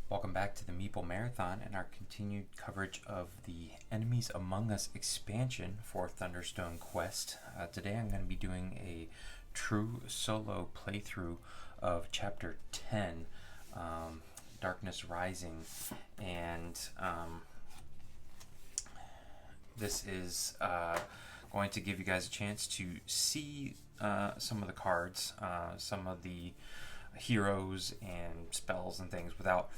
Welcome back to the Meeple Marathon and our continued coverage of the Enemies Among Us expansion for Thunderstone Quest. Today I'm going to be doing a true solo playthrough of Chapter 10, Darkness Rising, and this is going to give you guys a chance to see some of the cards, some of the heroes and spells and things without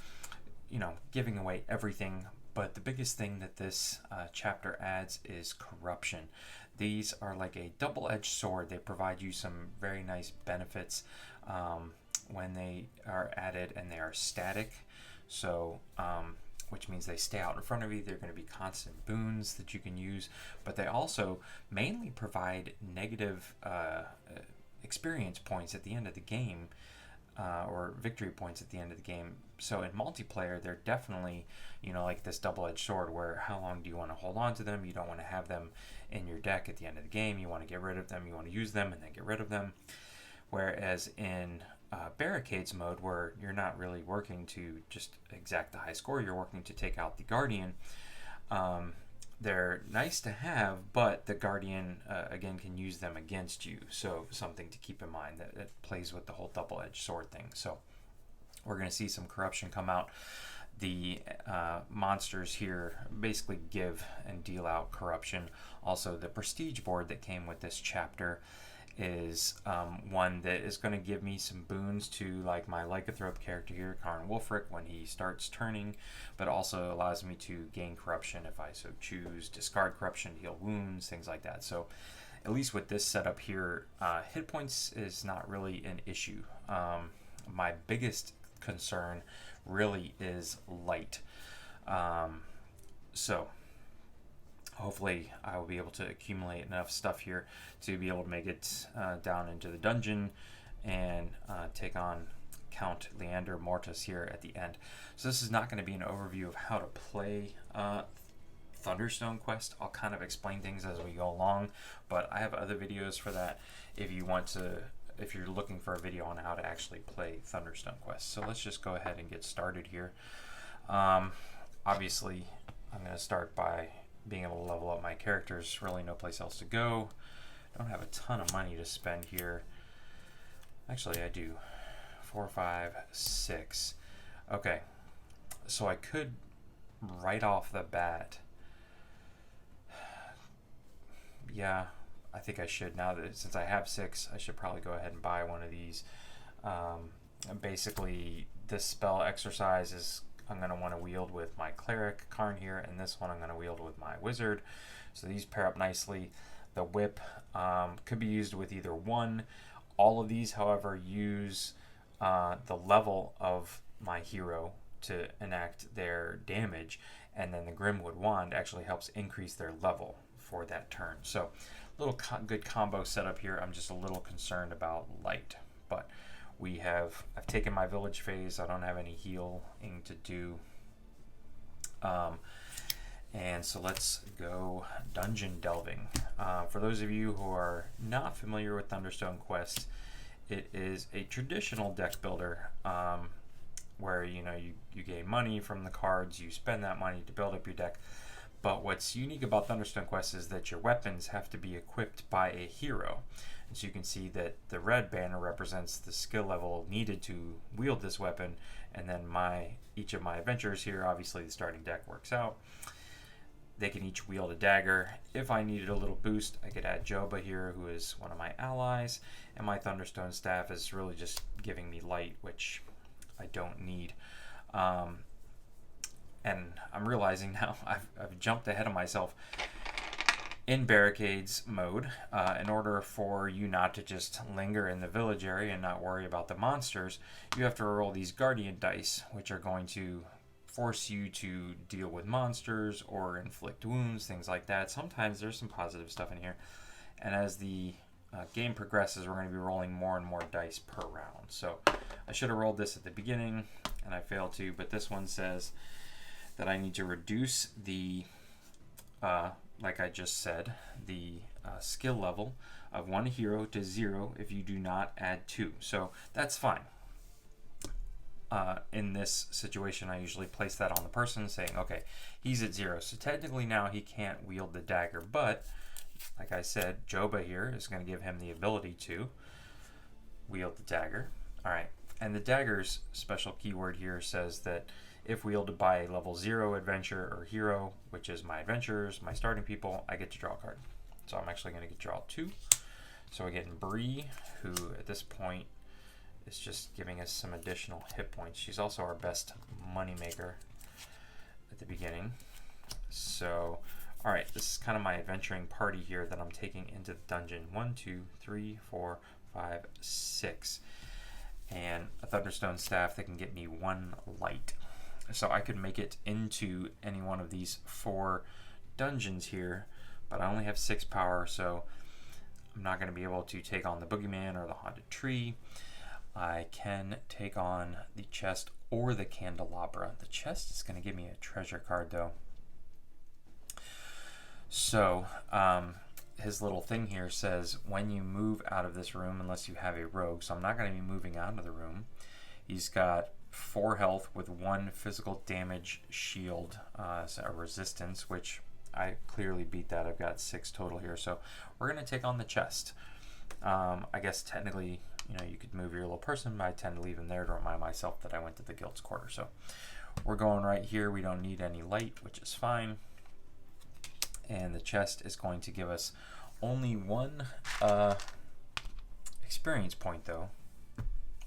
giving away everything. But the biggest thing that this chapter adds is corruption. These are like a double-edged sword. They provide you some very nice benefits when they are added, and they are static. So which means they stay out in front of you. They're going to be constant boons that you can use, but they also mainly provide negative experience points at the end of the game, or victory points at the end of the game. So in multiplayer, they're definitely, like this double-edged sword, where how long do you want to hold on to them? You don't want to have them in your deck at the end of the game. You want to get rid of them. You want to use them and then get rid of them. Whereas in barricades mode, where you're not really working to just exact the high score, you're working to take out the Guardian. They're nice to have, but the Guardian, again, can use them against you. So something to keep in mind that plays with the whole double-edged sword thing. So we're going to see some corruption come out. The monsters here basically give and deal out corruption. Also, the prestige board that came with this chapter is one that is going to give me some boons to, like, my Lycanthrope character here, Karn Wolfric, when he starts turning, but also allows me to gain corruption if I so choose, discard corruption, heal wounds, things like that. So at least with this setup here, hit points is not really an issue. My biggest concern really is light. So hopefully I will be able to accumulate enough stuff here to be able to make it down into the dungeon and take on Count Leander Mortis here at the end. So this is not going to be an overview of how to play Thunderstone Quest. I'll kind of explain things as we go along, but I have other videos for that if you're looking for a video on how to actually play Thunderstone Quest. So let's just go ahead and get started here. Obviously, I'm going to start by being able to level up my characters. Really no place else to go. Don't have a ton of money to spend here. Actually, I do. 4, 5, 6. Okay, so I could right off the bat. Yeah, I think I should. Now that since I have 6, I should probably go ahead and buy one of these. Basically, this spell exercise is I'm going to want to wield with my cleric Karn here, and this one I'm going to wield with my wizard. So these pair up nicely. The whip could be used with either one. All of these, however, use the level of my hero to enact their damage, and then the Grimwood wand actually helps increase their level for that turn. So little good combo setup here. I'm just a little concerned about light, but I've taken my village phase. I don't have any healing to do. And so let's go dungeon delving. For those of you who are not familiar with Thunderstone Quest, it is a traditional deck builder where you gain money from the cards, you spend that money to build up your deck. But what's unique about Thunderstone Quest is that your weapons have to be equipped by a hero. And so you can see that the red banner represents the skill level needed to wield this weapon, and then each of my adventurers here, obviously the starting deck works out. They can each wield a dagger. If I needed a little boost, I could add Joba here, who is one of my allies, and my Thunderstone staff is really just giving me light, which I don't need. And I'm realizing now I've jumped ahead of myself. In barricades mode, in order for you not to just linger in the village area and not worry about the monsters, you have to roll these guardian dice, which are going to force you to deal with monsters or inflict wounds, things like that. Sometimes there's some positive stuff in here, and as the game progresses, we're going to be rolling more and more dice per round. So I should have rolled this at the beginning, and I failed to, but this one says that I need to reduce the like I just said, the skill level of one hero to 0 if you do not add 2. So that's fine. in this situation, I usually place that on the person saying, okay, he's at 0. So technically now he can't wield the dagger, but like I said, Joba here is going to give him the ability to wield the dagger. All right, and the dagger's special keyword here says that if wielded by a level 0 adventure or hero, which is my adventurers, my starting people, I get to draw a card. So I'm actually going to draw 2. So we're getting Bree, who at this point is just giving us some additional hit points. She's also our best money maker at the beginning. So, all right, this is kind of my adventuring party here that I'm taking into the dungeon. 1, 2, 3, 4, 5, 6. And a Thunderstone staff that can get me 1 light. So I could make it into any one of these 4 dungeons here, but I only have 6 power, so I'm not going to be able to take on the Boogeyman or the Haunted Tree. I can take on the chest or the candelabra. The chest is going to give me a treasure card, though. So, his little thing here says, when you move out of this room, unless you have a rogue, so I'm not going to be moving out of the room. He's got 4 health with 1 physical damage shield, so a resistance, which I clearly beat that. I've got 6 total here. So we're going to take on the chest. I guess technically, you could move your little person, but I tend to leave him there to remind myself that I went to the guild's quarter. So we're going right here. We don't need any light, which is fine. And the chest is going to give us only 1 experience point, though.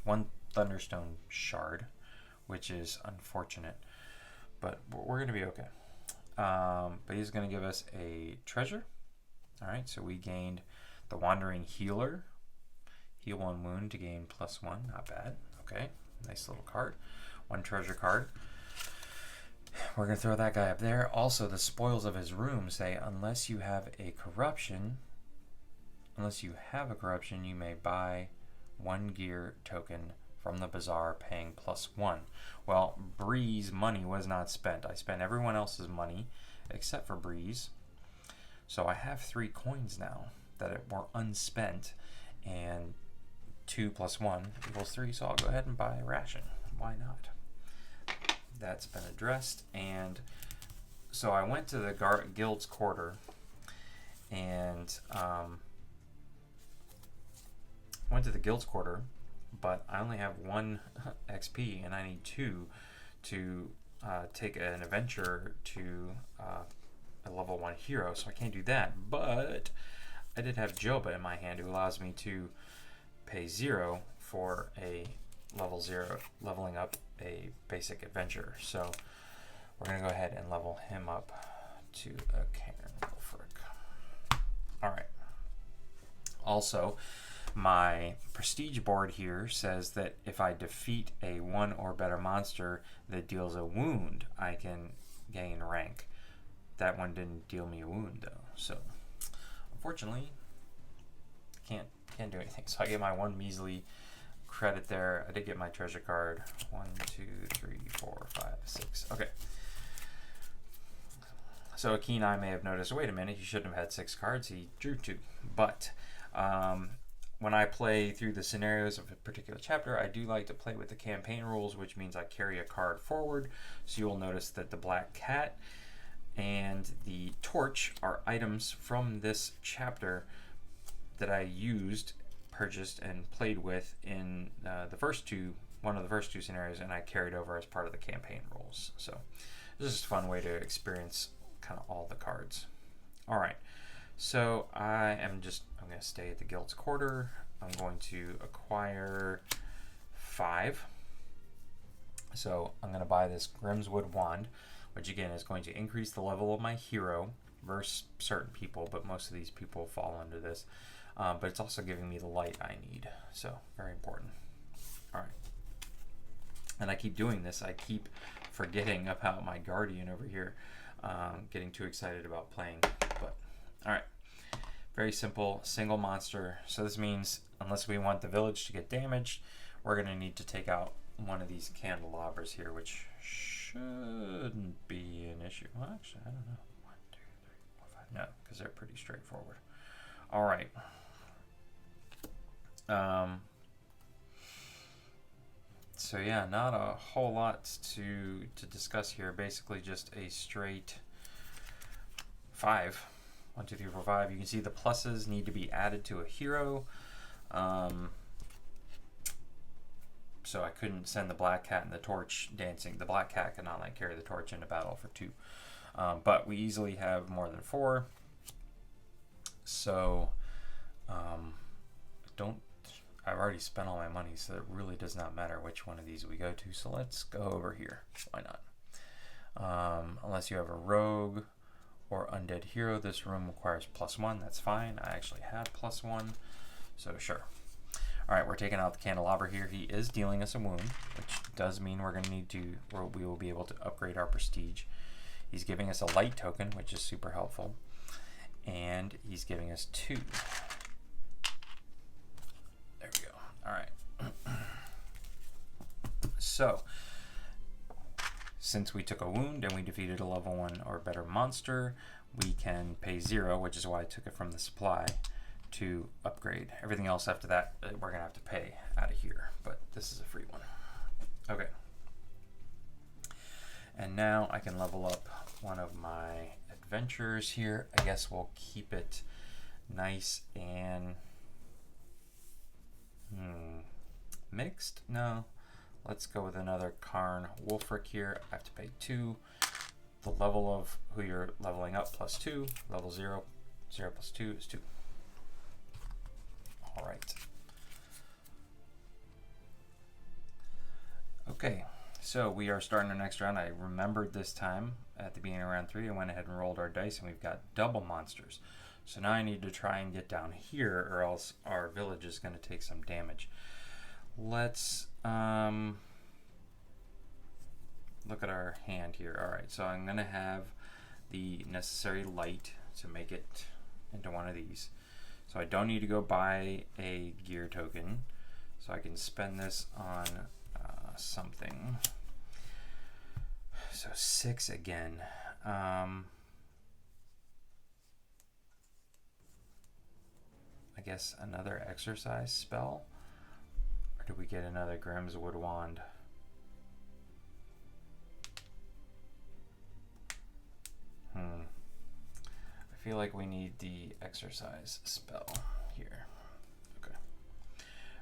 1 Thunderstone shard, which is unfortunate, but we're going to be okay. But he's going to give us a treasure. All right, so we gained the Wandering Healer. Heal 1 wound to gain +1. Not bad. Okay, nice little card. 1 treasure card. We're going to throw that guy up there. Also, the spoils of his room say, unless you have a corruption, you may buy 1 gear token from the bazaar, paying +1. Well, Bree's money was not spent. I spent everyone else's money except for Bree's. So I have 3 coins now that were unspent, and 2 + 1 = 3, so I'll go ahead and buy a ration. Why not? That's been addressed. And so I went to the guild's quarter, and but I only have 1 XP, and I need 2 to take an adventure to a level 1 hero, so I can't do that. But I did have Joba in my hand, who allows me to pay 0 for a level 0, leveling up a basic adventure. So we're going to go ahead and level him up to a Cairn Frick. All right. Also, my prestige board here says that if I defeat a 1 or better monster that deals a wound, I can gain rank. That one didn't deal me a wound, though, so unfortunately can't do anything. So I get my 1 measly credit there. I did get my treasure card. 1, 2, 3, 4, 5, 6. Okay. So a keen eye may have noticed, wait a minute, he shouldn't have had 6 cards. He drew 2. But when I play through the scenarios of a particular chapter, I do like to play with the campaign rules, which means I carry a card forward. So you'll notice that the black cat and the torch are items from this chapter that I used, purchased, and played with in one of the first two scenarios, and I carried over as part of the campaign rules. So this is a fun way to experience kind of all the cards. All right, so I'm going to stay at the guild's quarter. I'm going to acquire 5. So I'm going to buy this Grimswood wand, which again is going to increase the level of my hero versus certain people, but most of these people fall under this. But it's also giving me the light I need, so very important. All right, and I keep doing this. I keep forgetting about my guardian over here, getting too excited about playing. But all right, very simple single monster. So this means unless we want the village to get damaged, we're going to need to take out one of these candelabras here, which shouldn't be an issue. Well, actually, I don't know. 1, 2, 3, 4, 5. No, because they're pretty straightforward. All right. So yeah, not a whole lot to discuss here. Basically, just a straight 5. 1, 2, 3, 4, 5. You can see the pluses need to be added to a hero. So I couldn't send the black cat and the torch dancing. The black cat cannot like carry the torch into battle for 2. But we easily have more than 4. So I've already spent all my money, so it really does not matter which one of these we go to. So let's go over here. Why not? Unless you have a rogue or undead hero, this room requires +1. That's fine. I actually have +1, so sure. All right, we're taking out the candelabra here. He is dealing us a wound, which does mean we're going to need to, or we will be able to upgrade our prestige. He's giving us a light token, which is super helpful, and he's giving us 2. There we go. All right. So, since we took a wound and we defeated a level 1 or better monster, we can pay 0, which is why I took it from the supply, to upgrade. Everything else after that, we're going to have to pay out of here, but this is a free one. Okay. And now I can level up one of my adventurers here. I guess we'll keep it nice and mixed. No, let's go with another Karn Wolfric here. I have to pay 2. The level of who you're leveling up +2. Level 0, 0 plus 2 is 2. All right. Okay, so we are starting our next round. I remembered this time at the beginning of round 3. I went ahead and rolled our dice, and we've got double monsters. So now I need to try and get down here, or else our village is going to take some damage. Let's look at our hand here. All right, so I'm going to have the necessary light to make it into one of these. So I don't need to go buy a gear token. So I can spend this on something. So 6 again. I guess another exercise spell? Or do we get another Grimswood wand? I feel like we need the exercise spell here. Okay.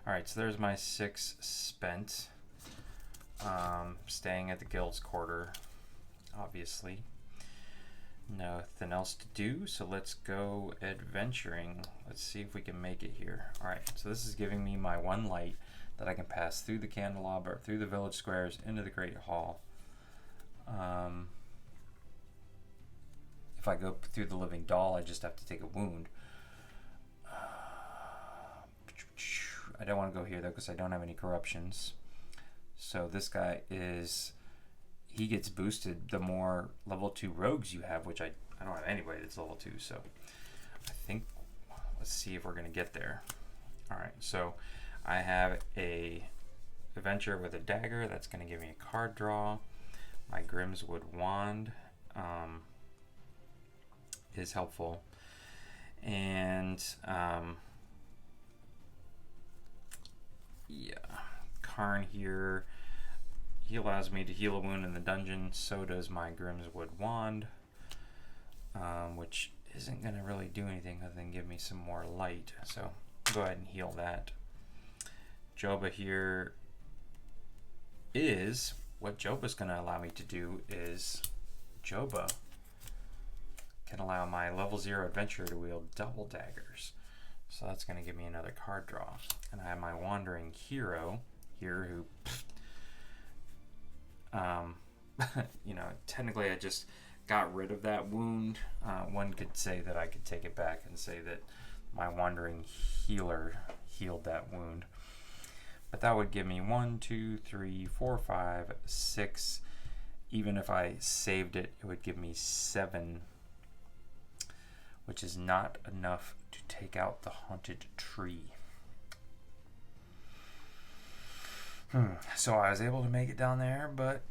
All right, so there's my 6 spent. Staying at the guild's quarter, obviously. Nothing else to do, so let's go adventuring. Let's see if we can make it here. All right, so this is giving me my 1 light that I can pass through the candelabra, through the village squares, into the Great Hall. If I go through the Living Doll, I just have to take a wound. I don't want to go here, though, because I don't have any corruptions. So this guy is... He gets boosted the more level 2 rogues you have, which I don't have anybody that's level 2, so I think... Let's see if we're going to get there. Alright, so I have a adventure with a dagger. That's going to give me a card draw. My Grimswood wand is helpful, and yeah, Karn here, he allows me to heal a wound in the dungeon. So does my Grimswood wand, which isn't going to really do anything other than give me some more light, so I'll go ahead and heal that. Joba here is, what Joba's going to allow me to do is Joba can allow my level 0 adventurer to wield double daggers. So that's going to give me another card draw. And I have my wandering hero here who, you know, technically I just got rid of that wound. One could say that I could take it back and say that my wandering healer healed that wound. But that would give me 1, 2, 3, 4, 5, 6. Even if I saved it, it would give me 7, which is not enough to take out the haunted tree. So I was able to make it down there, but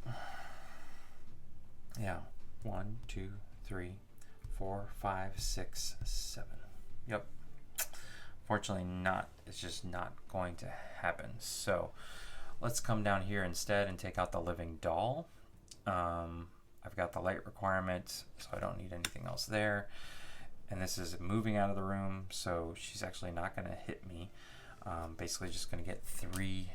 yeah, 1, 2, 3, 4, 5, 6, 7. Yep. Fortunately not, it's just not going to happen. So Let's come down here instead and take out the living doll. I've got the light requirement, so I don't need anything else there. And this is moving out of the room, so she's actually not going to hit me. Basically just going to get 3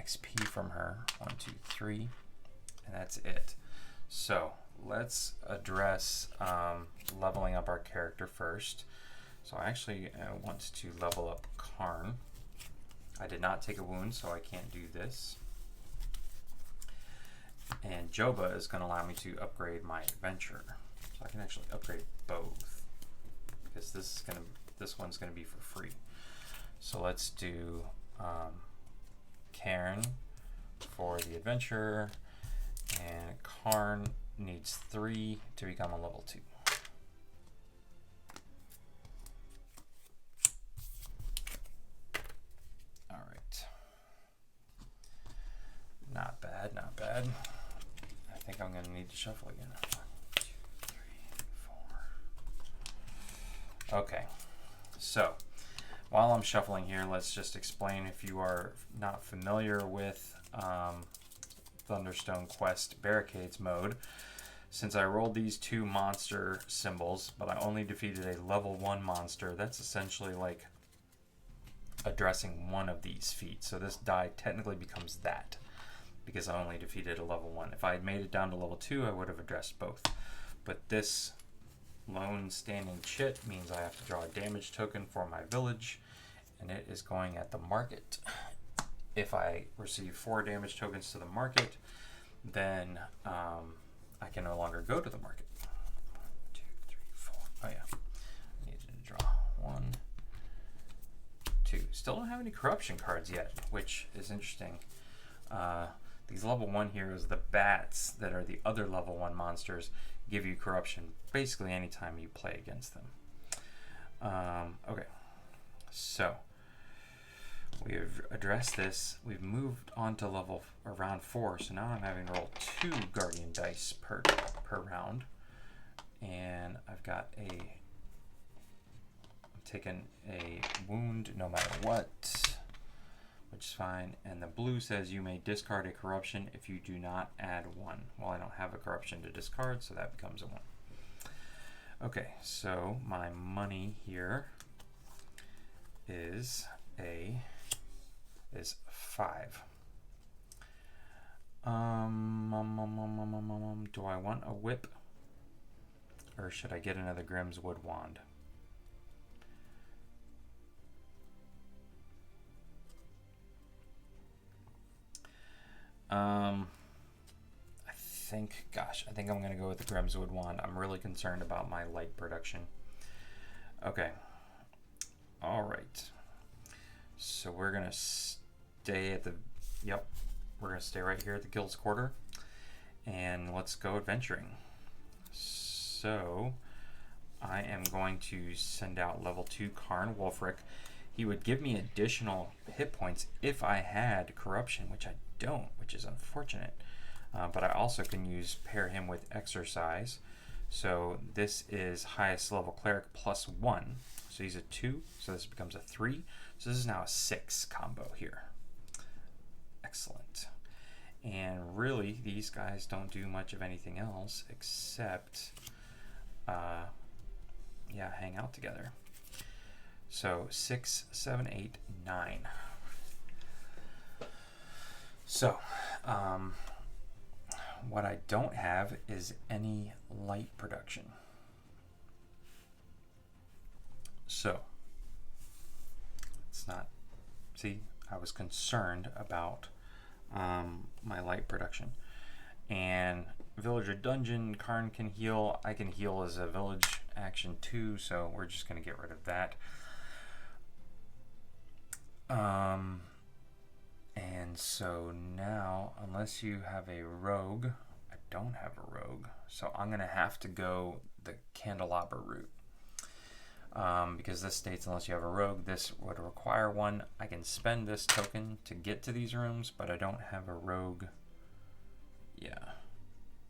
XP from her. 1, 2, 3, and that's it. So let's address leveling up our character first. So I actually want to level up Karn. I did not take a wound, so I can't do this. And Joba is going to allow me to upgrade my adventure. So I can actually upgrade both, because this one's going to be for free. So let's do Cairn for the adventure, and Karn needs 3 to become a level 2. All right. Not bad, not bad. I think I'm going to need to shuffle again. 1, 2, 3, 4. Okay. So, while I'm shuffling here, let's just explain, if you are not familiar with Thunderstone Quest Barricades mode. Since I rolled these 2 monster symbols, but I only defeated a level 1 monster, that's essentially like addressing one of these feats. So this die technically becomes that, because I only defeated a level 1. If I had made it down to level 2, I would have addressed both. But this lone standing chit means I have to draw a damage token for my village, and it is going at the market. If I receive 4 damage tokens to the market, then I can no longer go to the market. 1, 2, 3, 4. Oh yeah, I needed to draw 1, 2. Still don't have any corruption cards yet, which is interesting. These level 1 heroes, the bats that are the other level 1 monsters, give you corruption basically anytime you play against them. Okay, so we have addressed this. We've moved on to round 4, so now I'm having to roll 2 guardian dice per round, and I've got I'm taking a wound no matter what, which is fine. And the blue says you may discard a corruption if you do not add 1. Well, I don't have a corruption to discard, so that becomes a 1. Okay, so my money here is 5. Do I want a whip, or should I get another Grimm's Wood Wand? I think I'm going to go with the Grimm's Wood Wand. I'm really concerned about my light production. Okay. All right. So we're going to stay at we're going to stay right here at the Guild's Quarter, and let's go adventuring. So I am going to send out level 2 Karn Wolfric. He would give me additional hit points if I had corruption, which I don't, which is unfortunate. But I also can pair him with exercise. So this is highest level cleric plus 1. So he's a 2, so this becomes a 3. So this is now a 6 combo here. Excellent. And really, these guys don't do much of anything else except, hang out together. So 6, 7, 8, 9. So, what I don't have is any light production. So, it's not, see, I was concerned about my light production. And Villager Dungeon, Karn can heal. I can heal as a village action too, so we're just going to get rid of that. And so now, unless you have a rogue, I don't have a rogue, so I'm going to have to go the candelabra route. Because this states unless you have a rogue, this would require one. I can spend this token to get to these rooms, but I don't have a rogue. Yeah,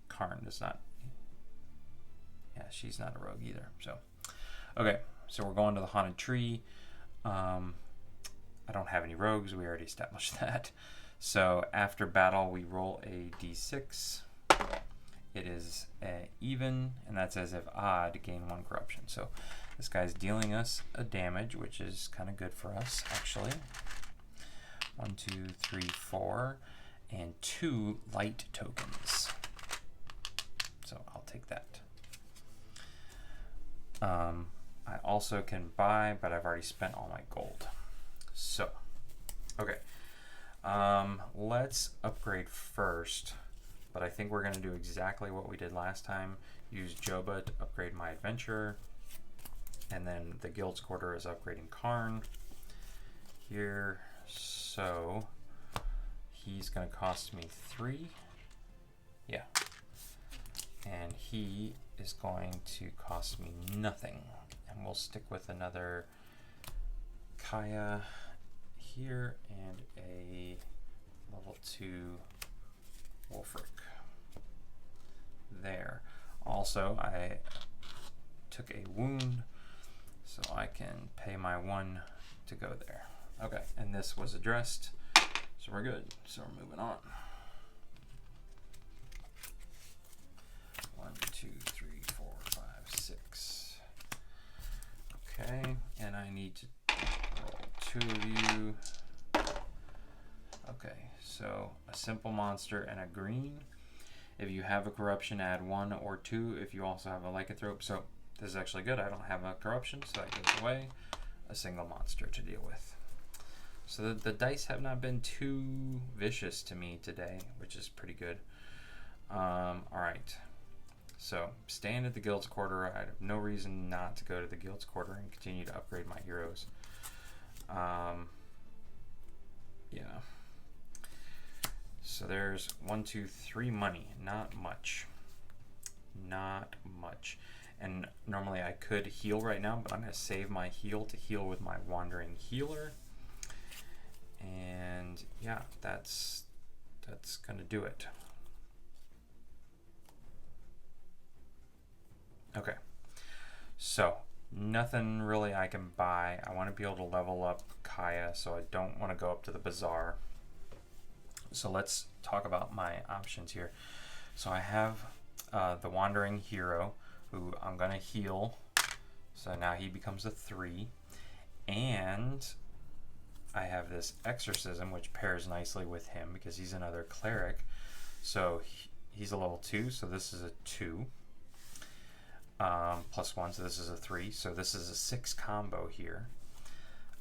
Karn does not. Yeah, she's not a rogue either. So, okay, so we're going to the haunted tree. I I don't have any rogues. We already established that. So after battle, we roll a d6. It is even, and that says if odd, gain 1 corruption. So this guy's dealing us a damage, which is kind of good for us, actually. 1, 2, 3, 4, and 2 light tokens. So I'll take that. I also can buy, but I've already spent all my gold. So, okay. Let's upgrade first, but I think we're going to do exactly what we did last time. Use Joba to upgrade my adventurer, and then the Guild's Quarter is upgrading Karn here. So he's going to cost me 3. Yeah. And he is going to cost me nothing. And we'll stick with another Kaya here and a level 2 Wolfric there. Also, I took a wound, so I can pay my 1 to go there. Okay, and this was addressed, so we're good. So we're moving on. 1, 2, 3, 4, 5, 6. Okay, and I need to roll 2 of you. Okay, so a simple monster and a green. If you have a corruption, add 1 or 2. If you also have a lycanthrope, so this is actually good. I don't have a corruption, so that goes away. A single monster to deal with. So the dice have not been too vicious to me today, which is pretty good. All right. So, staying at the Guild's Quarter, I have no reason not to go to the Guild's Quarter and continue to upgrade my heroes. Yeah. So there's 1, 2, 3 money. Not much. Not much. And normally I could heal right now, but I'm going to save my heal to heal with my Wandering Healer. And yeah, that's going to do it. Okay, so nothing really I can buy. I want to be able to level up Kaya, so I don't want to go up to the bazaar. So let's talk about my options here. So I have the Wandering Hero, who I'm going to heal. So now he becomes a 3. And I have this Exorcism, which pairs nicely with him because he's another cleric. So he's a level 2, so this is a 2. Plus 1, so this is a 3. So this is a 6 combo here.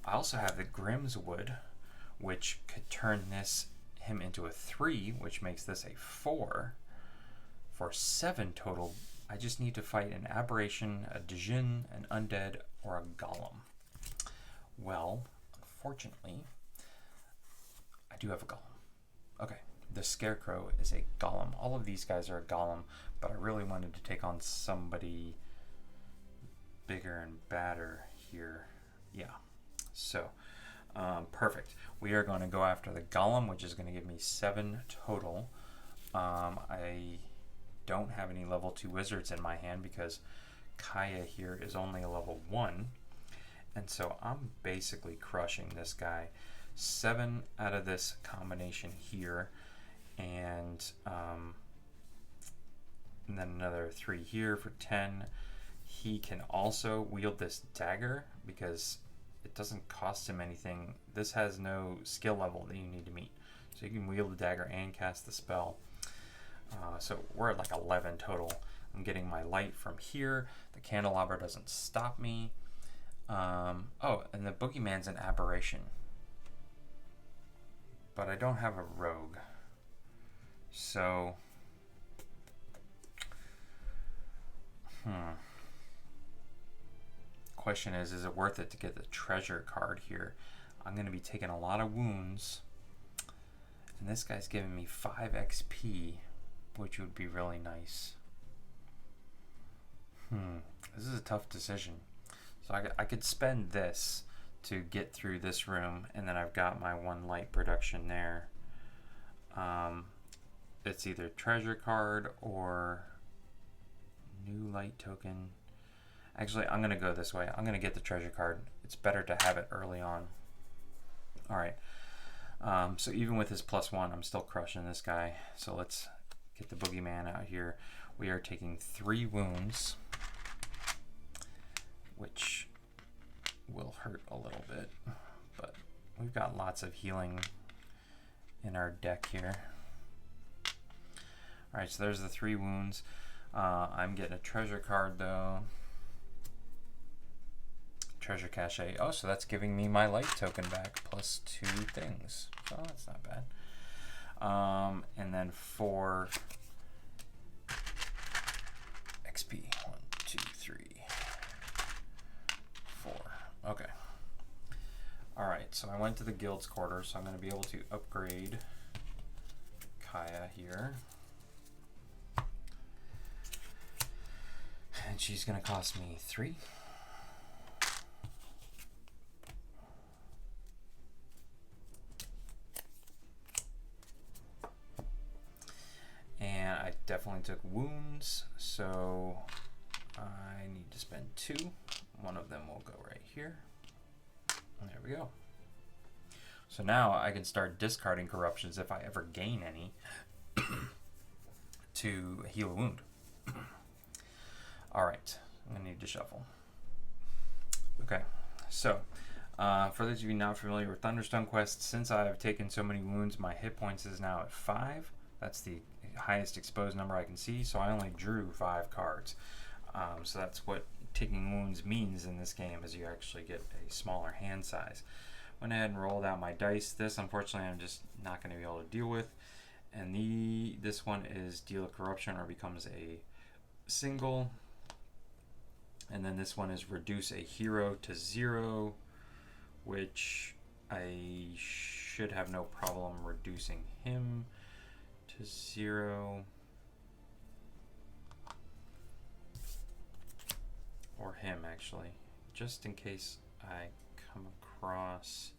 I also have the Grimswood, which could turn him into a 3, which makes this a 4. For 7 total, I just need to fight an Aberration, a Djinn, an Undead, or a Golem. Well, unfortunately, I do have a Golem. Okay, the Scarecrow is a Golem. All of these guys are a Golem, but I really wanted to take on somebody bigger and badder here. Yeah, so perfect. We are going to go after the Golem, which is going to give me 7 total. I don't have any level 2 wizards in my hand because Kaya here is only a level 1. And so I'm basically crushing this guy. 7 out of this combination here, and then another 3 here for 10. He can also wield this dagger because it doesn't cost him anything. This has no skill level that you need to meet. So you can wield the dagger and cast the spell. So we're at like 11 total. I'm getting my light from here. The candelabra doesn't stop me. Oh, and the boogeyman's an aberration. But I don't have a rogue. So, question is it worth it to get the treasure card here? I'm going to be taking a lot of wounds. And this guy's giving me 5 XP, which would be really nice. This is a tough decision. So I could spend this to get through this room, and then I've got my 1 light production there. It's either treasure card or new light token. Actually, I'm going to go this way. I'm going to get the treasure card. It's better to have it early on. All right. So even with his +1, I'm still crushing this guy. So let's get the boogeyman out here. We are taking 3 wounds, which will hurt a little bit, but we've got lots of healing in our deck here. All right, so there's the 3 wounds. I'm getting a treasure card though. Treasure cache. Oh, so that's giving me my light token back plus 2 things. So that's not bad. And then 4 XP. 1, 2, 3, 4. Okay. All right. So I went to the guild's quarter, so I'm going to be able to upgrade Kaya here. And she's going to cost me 3. And I definitely took wounds, so I need to spend 2. One of them will go right here. And there we go. So now I can start discarding corruptions if I ever gain any to heal a wound. All right, I'm gonna need to shuffle. Okay, so for those of you not familiar with Thunderstone Quest, since I've taken so many wounds, my hit points is now at 5. That's the highest exposed number I can see, so I only drew 5 cards. So that's what taking wounds means in this game, is you actually get a smaller hand size. Went ahead and rolled out my dice. This, unfortunately, I'm just not going to be able to deal with. And this one is deal a corruption or becomes a single. And then this one is reduce a hero to 0, which I should have no problem reducing him to 0. Or him, actually, just in case I come across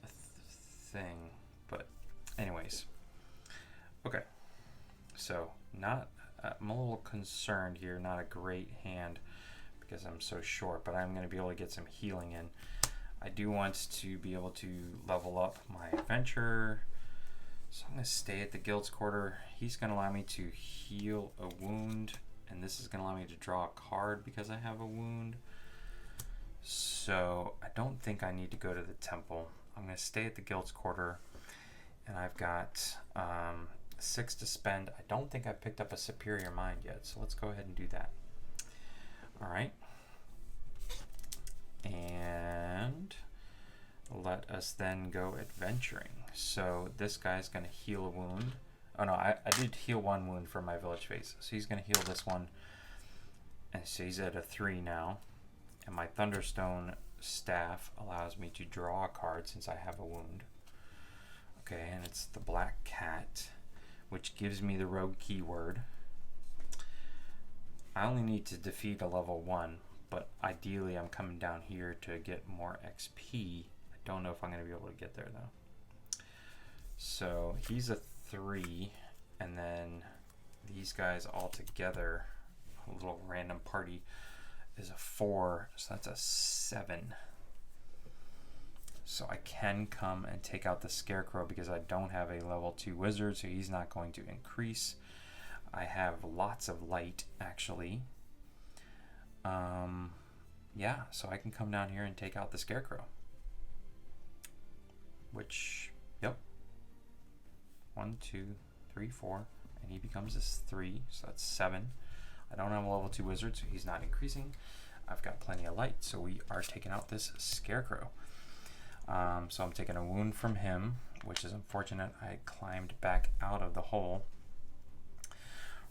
a thing. But anyways, okay, so I'm a little concerned here. Not a great hand because I'm so short, but I'm going to be able to get some healing in. I do want to be able to level up my adventure, so I'm going to stay at the guild's quarter. He's going to allow me to heal a wound, and this is going to allow me to draw a card because I have a wound. So I don't think I need to go to the temple. I'm going to stay at the guild's quarter, and I've got 6 to spend. I don't think I've picked up a superior mind yet, so let's go ahead and do that. All right. And let us then go adventuring. So this guy's going to heal a wound. Oh no, I did heal 1 wound for my village phase. So he's going to heal this one. And so he's at a 3 now. And my Thunderstone staff allows me to draw a card since I have a wound. Okay, and it's the Black Cat, which gives me the rogue keyword. I only need to defeat a level 1, but ideally I'm coming down here to get more XP. I don't know if I'm going to be able to get there though. So he's a 3, and then these guys all together, a little random party, is a 4, so that's a 7. So I can come and take out the Scarecrow because I don't have a level 2 wizard, so he's not going to increase. I have lots of light, actually. Yeah, so I can come down here and take out the Scarecrow. Which, yep. 1, 2, 3, 4, and he becomes this 3, so that's 7. I don't have a level 2 wizard, so he's not increasing. I've got plenty of light, so we are taking out this Scarecrow. So I'm taking a wound from him, which is unfortunate. I climbed back out of the hole.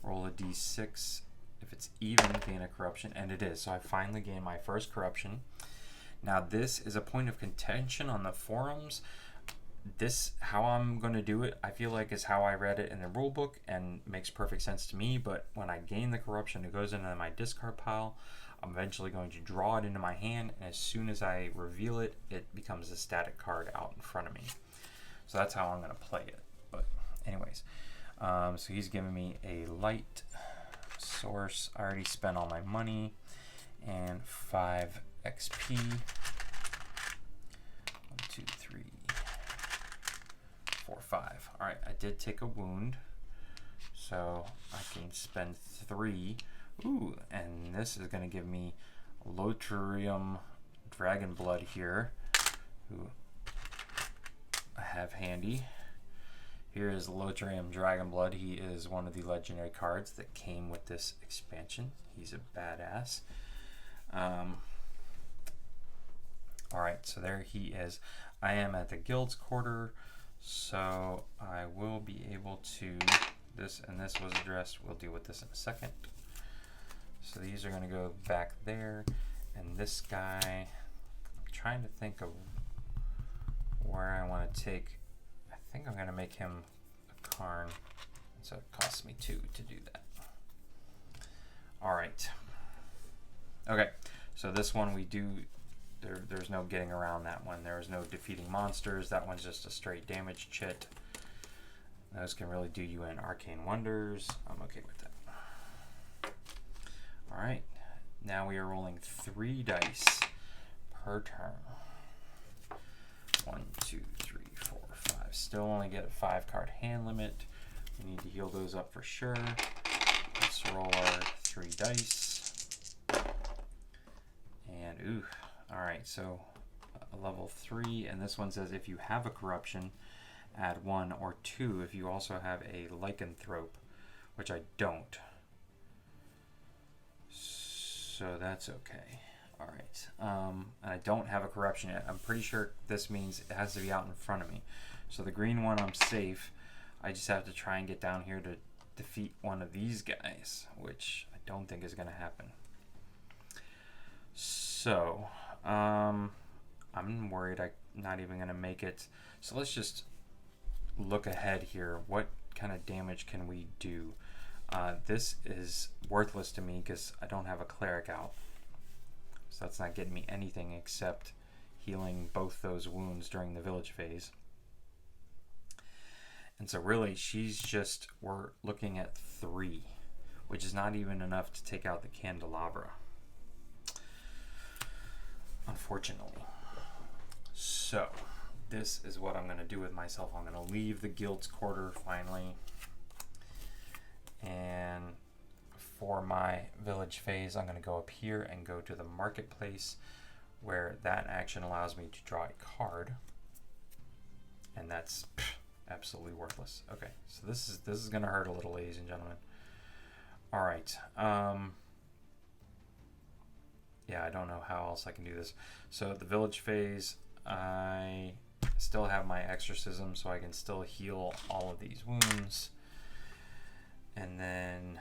Roll a d6. If it's even, gain a corruption, and it is. So I finally gained my first corruption. Now this is a point of contention on the forums. This, how I'm going to do it, I feel like is how I read it in the rule book and makes perfect sense to me, but when I gain the corruption, it goes into my discard pile. I'm eventually going to draw it into my hand, and as soon as I reveal it, it becomes a static card out in front of me. So that's how I'm going to play it. But anyways, so he's giving me a light source. I already spent all my money, and 5 XP. 1, 2, 3, 5. All right, I did take a wound, so I can spend 3. Ooh, and this is going to give me Lotrium Dragon Blood here, who I have handy. Here is Lotrium Dragon Blood. He is one of the legendary cards that came with this expansion. He's a badass. Alright, so there he is. I am at the guild's quarter, so I will be able to... This and this was addressed. We'll deal with this in a second. So these are going to go back there. And this guy, I'm trying to think of where I want to take... I think I'm going to make him a Karn. So it costs me 2 to do that. Alright. Okay, so this one we do... There's no getting around that one. There is no defeating monsters. That one's just a straight damage chit. Those can really do you in Arcane Wonders. I'm okay with that. Alright, now we are rolling 3 dice per turn. 1, 2, 3, 4, 5. Still only get a 5-card hand limit. We need to heal those up for sure. Let's roll our 3 dice. And ooh. Alright, so level 3, and this one says if you have a corruption, add 1 or 2 if you also have a lycanthrope, which I don't. So that's okay. Alright, and I don't have a corruption yet. I'm pretty sure this means it has to be out in front of me. So the green one, I'm safe. I just have to try and get down here to defeat one of these guys, which I don't think is going to happen. So... I'm worried I'm not even going to make it. So let's just look ahead here. What kind of damage can we do? This is worthless to me because I don't have a cleric out. So that's not getting me anything except healing both those wounds during the village phase. And so really we're looking at 3, which is not even enough to take out the candelabra. Unfortunately. So, this is what I'm going to do with myself. I'm going to leave the guild's quarter finally. And for my village phase, I'm going to go up here and go to the marketplace, where that action allows me to draw a card. And that's absolutely worthless. Okay, so this is going to hurt a little, ladies and gentlemen. All right. Yeah, I don't know how else I can do this. So the village phase, I still have my exorcism, so I can still heal all of these wounds. And then,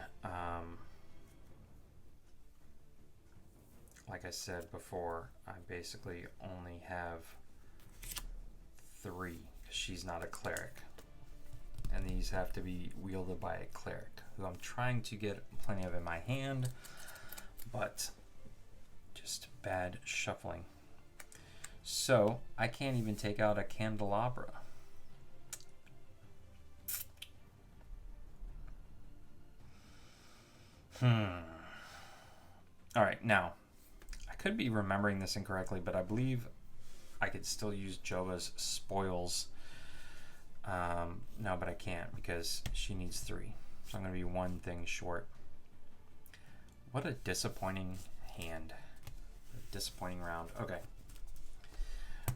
like I said before, I basically only have 3, because she's not a cleric. And these have to be wielded by a cleric, who I'm trying to get plenty of in my hand, but... just bad shuffling. So I can't even take out a candelabra. Alright, now I could be remembering this incorrectly, but I believe I could still use Jova's spoils. No, but I can't because she needs 3. So I'm going to be 1 thing short. What a disappointing hand. Disappointing round. Okay.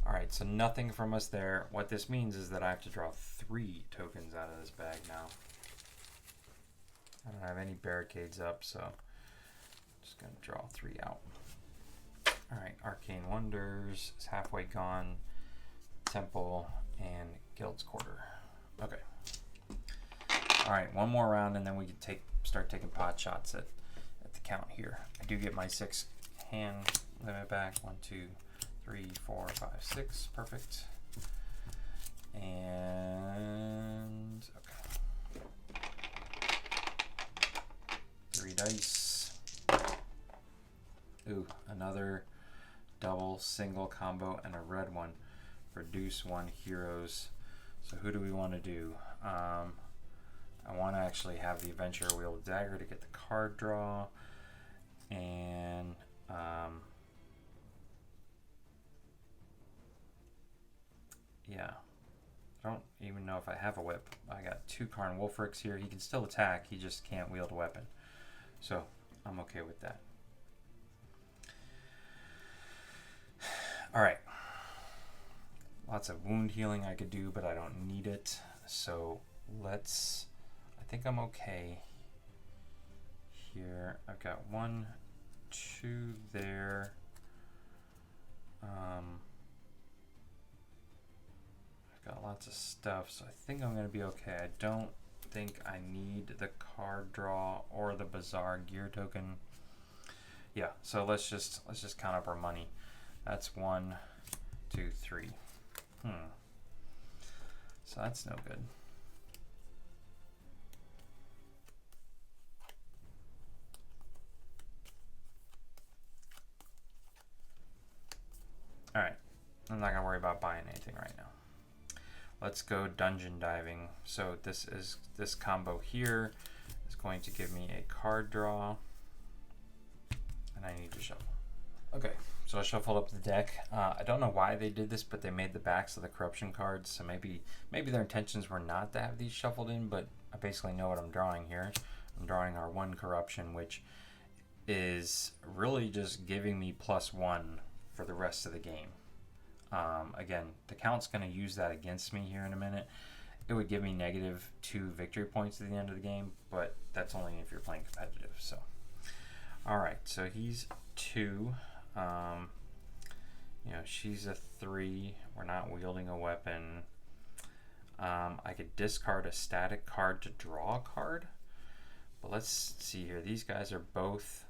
Alright, so nothing from us there. What this means is that I have to draw 3 tokens out of this bag now. I don't have any barricades up, so I'm just going to draw 3 out. Alright, Arcane Wonders is halfway gone. Temple and Guild's Quarter. Okay. Alright, 1 more round and then we can start taking pot shots at the count here. I do get my 6 hand limit back. 1, 2, 3, 4, 5, 6. Perfect. And okay. 3 dice. Ooh, another double, single combo, and a red one. Reduce 1 heroes. So who do we want to do? I want to actually have the Adventurer wield dagger to get the card draw. And yeah, I don't even know if I have a whip. I got 2 Karn Wolfricks here. He can still attack, he just can't wield a weapon. So I'm okay with that. Alright. Lots of wound healing I could do, but I don't need it. So let's... I think I'm okay here. I've got 1, 2 there. I've got lots of stuff, so I think I'm going to be okay. I don't think I need the card draw or the Bazaar gear token. Yeah, so let's just count up our money. That's 1, 2, 3. So that's no good. Alright, I'm not gonna worry about buying anything right now. Let's go dungeon diving. So this combo here is going to give me a card draw, and I need to shuffle. Okay, so I shuffled up the deck. I don't know why they did this, but they made the backs of the corruption cards, so maybe their intentions were not to have these shuffled in, but I basically know what I'm drawing here. I'm drawing our 1 corruption, which is really just giving me +1 for the rest of the game. Again, the count's going to use that against me here in a minute. It would give me -2 victory points at the end of the game, but that's only if you're playing competitive. So, all right, so he's 2. You know, she's a 3. We're not wielding a weapon. I could discard a static card to draw a card, but let's see here. These guys are both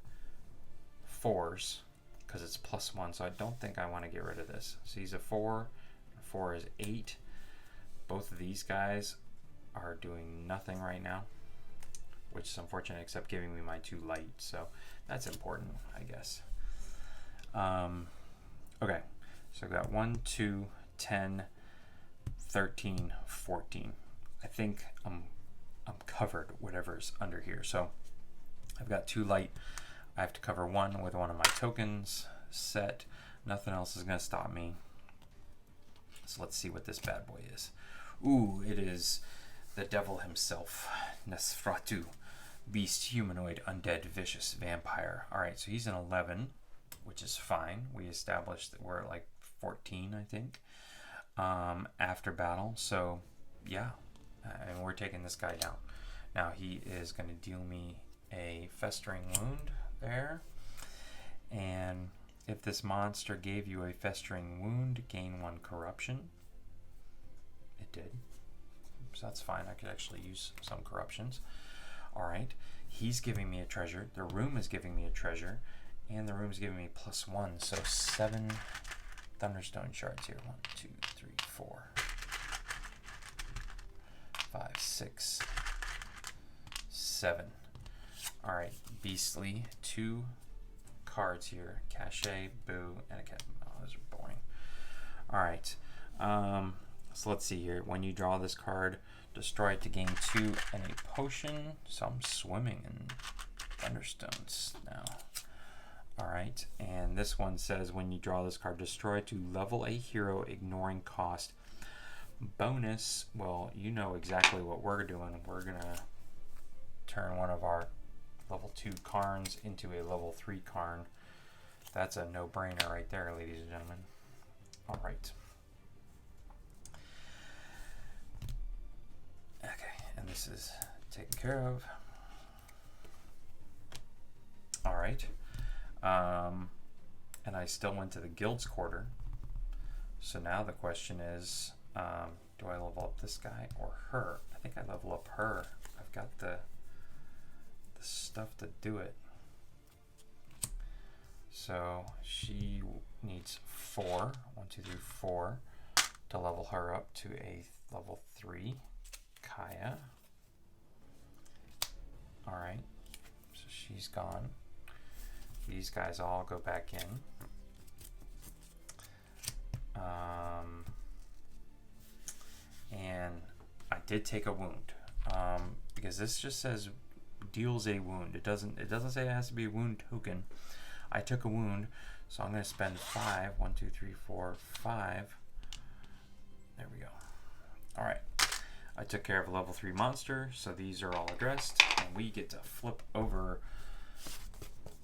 4s. Because it's +1, so I don't think I want to get rid of this. So he's a 4, 4 is 8. Both of these guys are doing nothing right now, which is unfortunate, except giving me my 2 light, so that's important, I guess. Okay, so I've got 1, 2, 10, 13, 14. I think I'm covered whatever's under here. So I've got 2 light. I have to cover 1 with one of my tokens set. Nothing else is going to stop me. So let's see what this bad boy is. Ooh, it is the devil himself, Nosferatu. Beast, humanoid, undead, vicious, vampire. Alright, so he's an 11, which is fine. We established that we're at like 14, I think, after battle. So, yeah, and we're taking this guy down. Now, he is going to deal me a festering wound there, and if this monster gave you a festering wound, gain 1 corruption. It did, so that's fine. I could actually use some corruptions. All right, he's giving me a treasure, the room is giving me a treasure, and the room is giving me +1, so 7 Thunderstone shards here. 1, 2, 3, 4, 5, 6, 7. All right, beastly, 2 cards here, cachet, boo, and a cat. Oh, those are boring. All right, so let's see here. When you draw this card, destroy it to gain 2 and a potion. So I'm swimming in Thunderstones now. All right, and this one says when you draw this card, destroy it to level a hero, ignoring cost. Bonus, well, you know exactly what we're doing. We're gonna turn one of our level 2 Karns into a level 3 Karn. That's a no-brainer right there, ladies and gentlemen. All right. Okay, and this is taken care of. All right. And I still went to the guild's quarter. So now the question is, do I level up this guy or her? I think I level up her. I've got the stuff to do it. So she needs 4, 1, 2, 3, 4 to level her up to a level 3 Kaya. All right, so she's gone. These guys all go back in. And I did take a wound, because this just says deals a wound. It doesn't say it has to be a wound token. I took a wound, so I'm going to spend 5. 1, 2, 3, 4, 5. There we go. All right. I took care of a level 3 monster, so these are all addressed, and we get to flip over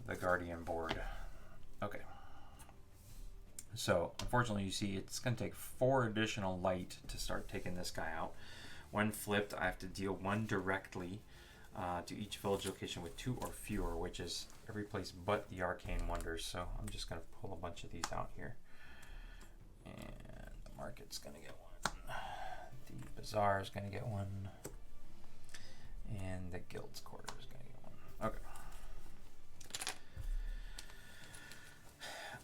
the Guardian board. Okay. So, unfortunately, you see, it's going to take 4 additional light to start taking this guy out. When flipped, I have to deal 1 directly to each village location with 2 or fewer, which is every place but the Arcane Wonders. So, I'm just going to pull a bunch of these out here. And the market's going to get 1. The Bazaar is going to get 1. And the Guild's Quarter is going to get 1. Okay.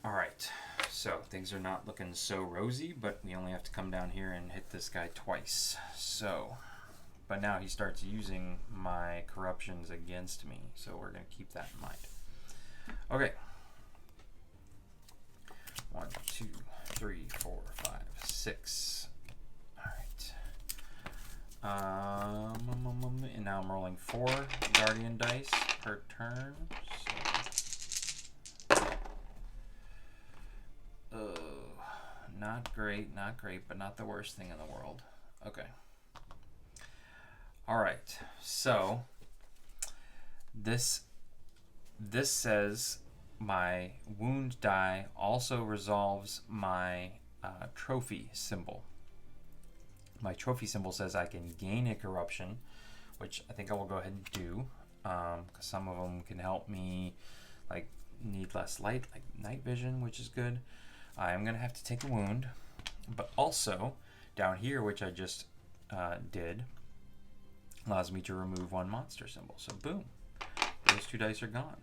Alright, so things are not looking so rosy, but we only have to come down here and hit this guy twice. So, but now he starts using my corruptions against me, so we're going to keep that in mind. Okay. 1, 2, 3, 4, 5, 6. Alright. And now I'm rolling 4 Guardian dice per turn. So, not great, but not the worst thing in the world. Okay. Alright, so this says my wound die also resolves my trophy symbol. My trophy symbol says I can gain a corruption, which I think I will go ahead and do, because some of them can help me, like, need less light, like night vision, which is good. I'm going to have to take a wound, but also down here, which I just did, allows me to remove 1 monster symbol. So boom, those 2 dice are gone.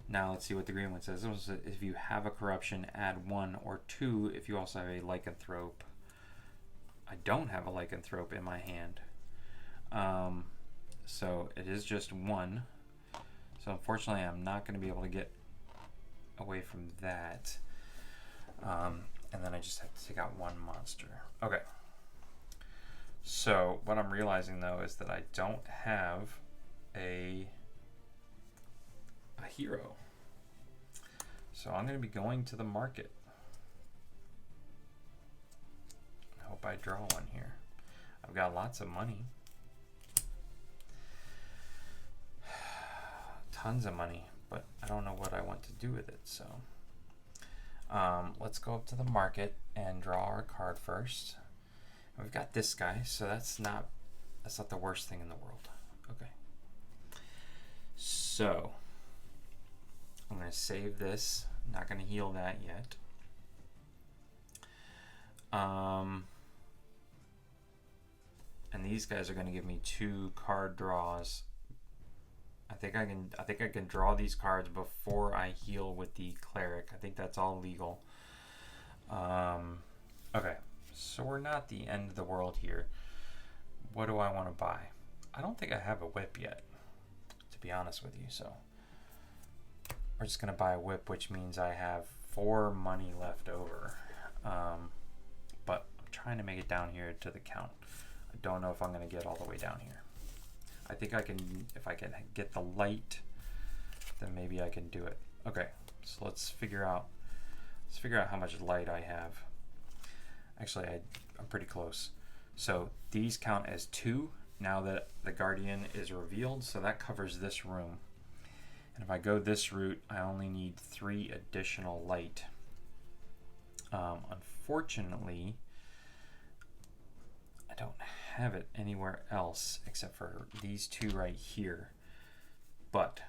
Now let's see what the green one says. If you have a corruption, add 1 or 2 if you also have a lycanthrope. I don't have a lycanthrope in my hand. So it is just 1. So unfortunately I'm not going to be able to get away from that. And then I just have to take out 1 monster. Okay. So what I'm realizing though is that I don't have a hero. So I'm going to be going to the market. I hope I draw one here. I've got lots of money. Tons of money, but I don't know what I want to do with it, so let's go up to the market and draw our card first. And we've got this guy, so that's not the worst thing in the world. Okay. So I'm going to save this. Not going to heal that yet. And these guys are going to give me 2 card draws. I think I can draw these cards before I heal with the cleric. I think that's all legal. Okay, so we're not the end of the world here. What do I want to buy? I don't think I have a whip yet, to be honest with you. So we're just going to buy a whip, which means I have 4 money left over. But I'm trying to make it down here to the count. I don't know if I'm going to get all the way down here. I think I can, if I can get the light, then maybe I can do it. Okay, so let's figure out how much light I have. Actually, I'm pretty close. So these count as 2 now that the Guardian is revealed, so that covers this room. And if I go this route, I only need 3 additional light. Unfortunately, I don't have it anywhere else except for these 2 right here. But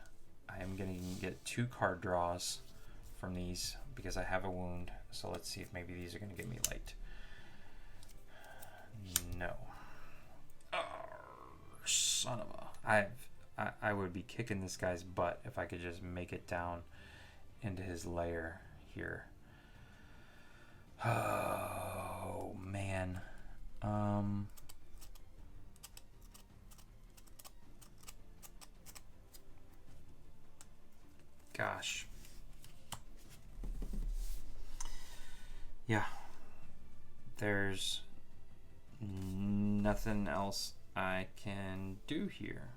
I am going to get 2 card draws from these because I have a wound. So let's see if maybe these are going to give me light. No. Oh, son of a... I would be kicking this guy's butt if I could just make it down into his lair here. Oh, man. Gosh. Yeah. There's nothing else I can do here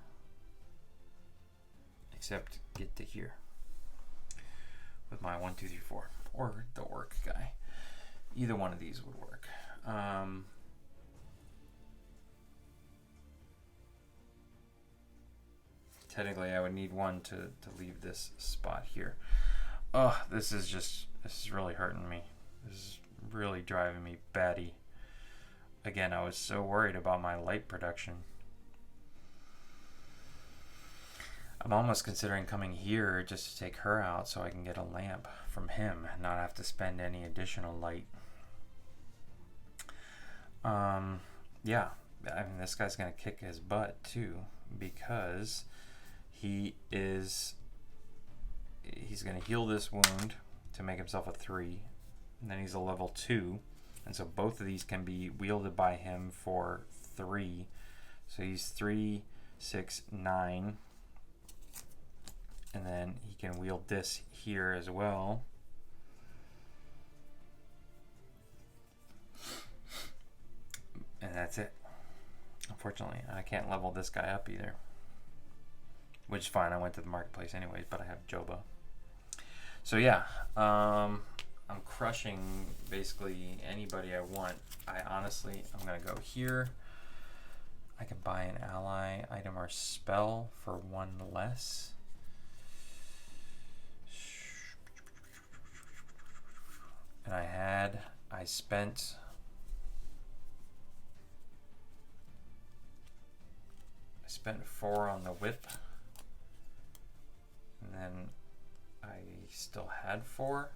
except get to here with my 1, 2, 3, 4 or the orc guy. Either one of these would work. technically I would need one to leave this spot here. Oh, this is really hurting me. This is really driving me batty. Again, I was so worried about my light production. I'm almost considering coming here just to take her out so I can get a lamp from him and not have to spend any additional light. Yeah, I mean, this guy's going to kick his butt too, because he's going to heal this wound to make himself a 3, and then he's a level 2, and so both of these can be wielded by him for 3. So he's 3, 6, 9, and then he can wield this here as well. And that's it. Unfortunately, I can't level this guy up either, which is fine. I went to the marketplace anyways, but I have Joba. So yeah, I'm crushing basically anybody I want. I'm gonna go here. I can buy an ally item or spell for 1 less. And I spent spent 4 on the whip, and then I still had 4,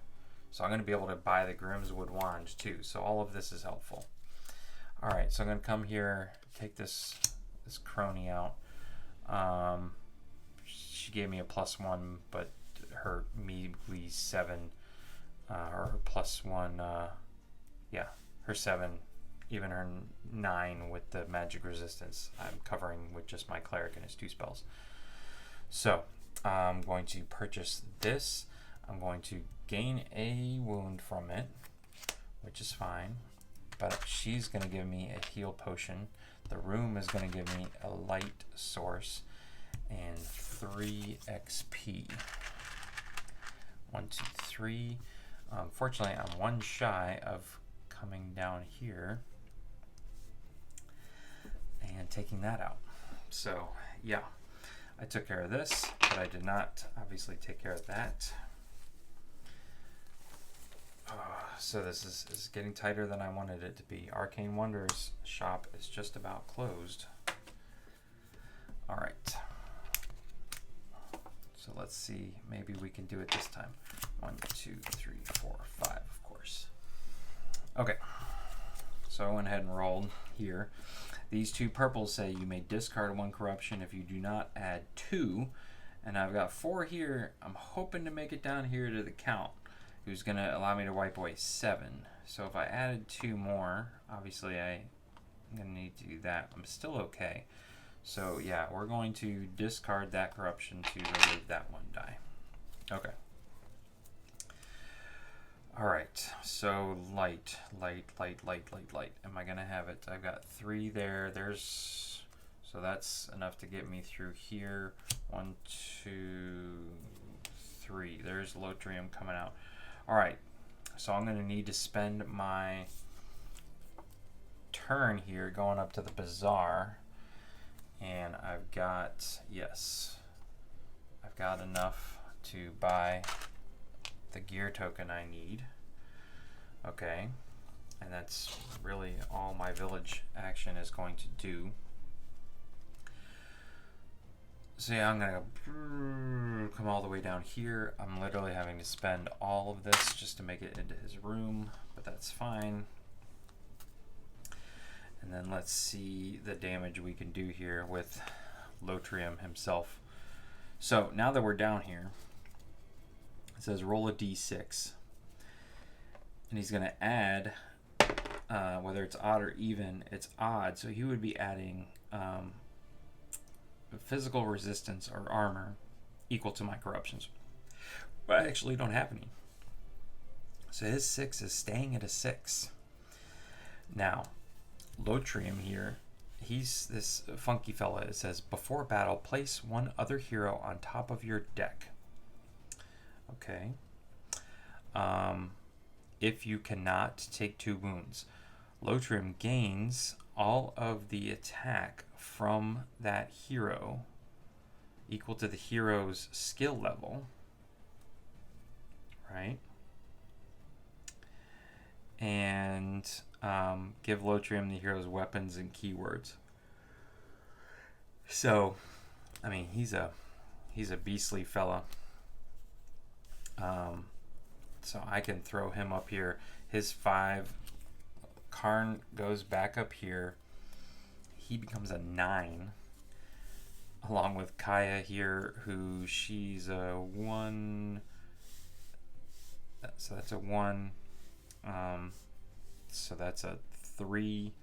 so I'm going to be able to buy the Grimswood Wand too, so all of this is helpful. Alright, so I'm going to come here, take this crony out. She gave me a +1, but her measly 7, or her +1, yeah, her 7, even her 9 with the magic resistance, I'm covering with just my cleric and his 2 spells. So I'm going to purchase this. I'm going to gain a wound from it, which is fine, but she's going to give me a heal potion. The room is going to give me a light source and 3 XP. 1, 2, 3. Fortunately, I'm 1 shy of coming down here and taking that out. So yeah, I took care of this, but I did not obviously take care of that. So this is getting tighter than I wanted it to be. Arcane Wonders shop is just about closed. All right, so let's see, maybe we can do it this time. 1, 2, 3, 4, 5, of course. Okay, so I went ahead and rolled here. These 2 purples say you may discard 1 corruption if you do not add 2, and I've got 4 here. I'm hoping to make it down here to the count, who's going to allow me to wipe away 7. So if I added 2 more, obviously I'm going to need to do that. I'm still okay. So yeah, we're going to discard that corruption to remove that 1 die. Okay. Alright, so light. Am I going to have it? I've got 3 there. So that's enough to get me through here. 1, 2, 3. There's Lotrium coming out. Alright, so I'm going to need to spend my turn here going up to the bazaar. And I've got, yes, I've got enough to buy the gear token I need. Okay, and that's really all my village action is going to do. So yeah, I'm gonna come all the way down here. I'm literally having to spend all of this just to make it into his room, but that's fine. And then let's see the damage we can do here with Lotrium himself. So now that we're down here, it says roll a d6, and he's going to add, whether it's odd or even, it's odd, so he would be adding physical resistance or armor equal to my corruptions. But I actually don't have any. So his 6 is staying at a 6. Now, Lotrium here, he's this funky fella. It says, before battle, place 1 other hero on top of your deck. Okay. If you cannot, take 2 wounds. Lotrium gains all of the attack from that hero equal to the hero's skill level, right? And give Lotrium the hero's weapons and keywords. So, I mean, he's a beastly fella. So I can throw him up here. His 5. Karn goes back up here. He becomes a 9. Along with Kaya here, who she's a 1. So that's a 1. So that's a 3,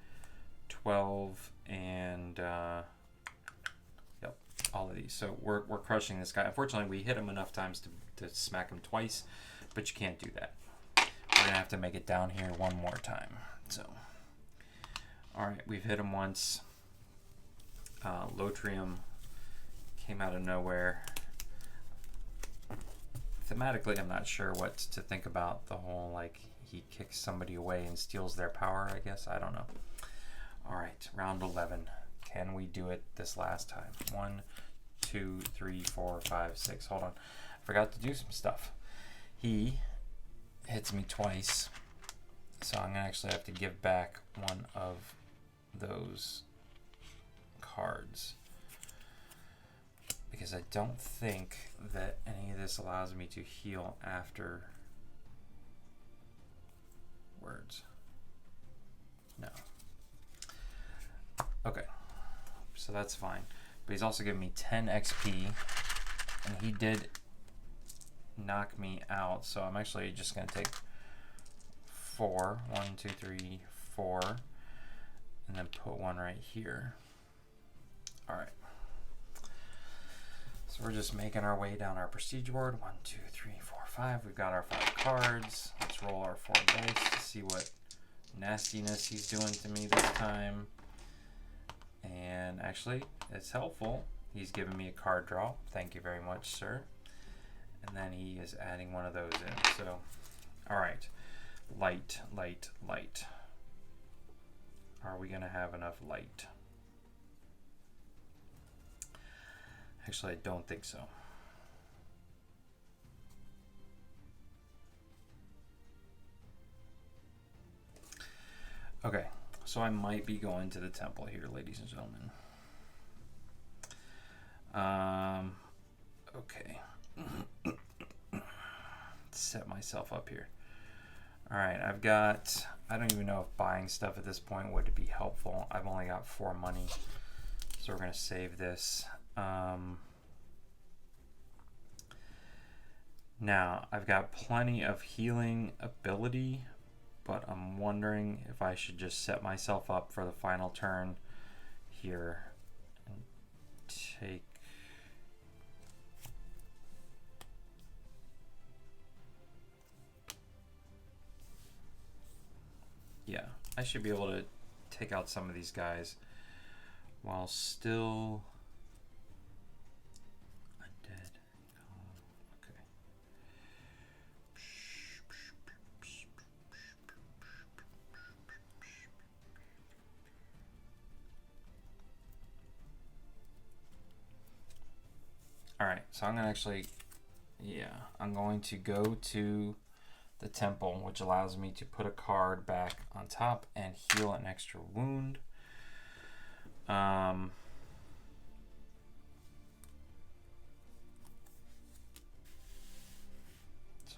12, and yep, all of these. So we're crushing this guy. Unfortunately, we hit him enough times to smack him twice, but you can't do that. We're gonna have to make it down here one more time. So, all right, we've hit him once. Lotrium came out of nowhere. Thematically, I'm not sure what to think about the whole, like, he kicks somebody away and steals their power, I guess. I don't know. All right, round 11. Can we do it this last time? 1, 2, 3, 4, 5, 6. Hold on. I forgot to do some stuff. He hits me twice, so I'm going to actually have to give back one of those cards, because I don't think that any of this allows me to heal after words. No. Okay. So that's fine. But he's also giving me 10 XP, and he did knock me out, so I'm actually just going to take 4. 1, 2, 3, 4, and then put 1 right here. Alright. So we're just making our way down our prestige board. 1, 2, 3, 4, 5. We've got our 5 cards. Let's roll our 4 dice to see what nastiness he's doing to me this time. And actually, it's helpful. He's giving me a card draw. Thank you very much, sir. And then he is adding one of those in. So, all right. Light, light, light. Are we going to have enough light? Actually, I don't think so. Okay, so I might be going to the temple here, ladies and gentlemen. Okay. Set myself up here. All right, I've got, I don't even know if buying stuff at this point would be helpful. I've only got 4 money, so we're going to save this. Now, I've got plenty of healing ability, but I'm wondering if I should just set myself up for the final turn here and take... Yeah, I should be able to take out some of these guys while still undead. Okay. All right, so I'm gonna actually, I'm going to go to the temple, which allows me to put a card back on top and heal an extra wound. So I'm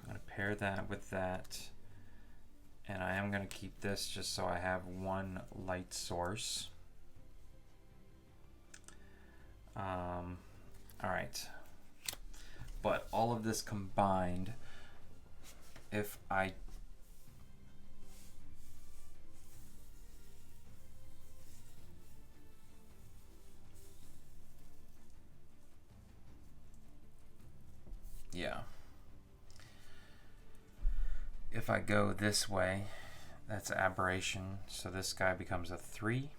going to pair that with that, and I am going to keep this just so I have 1 light source. All right, but all of this combined, if I if I go this way, that's aberration, so this guy becomes a 3,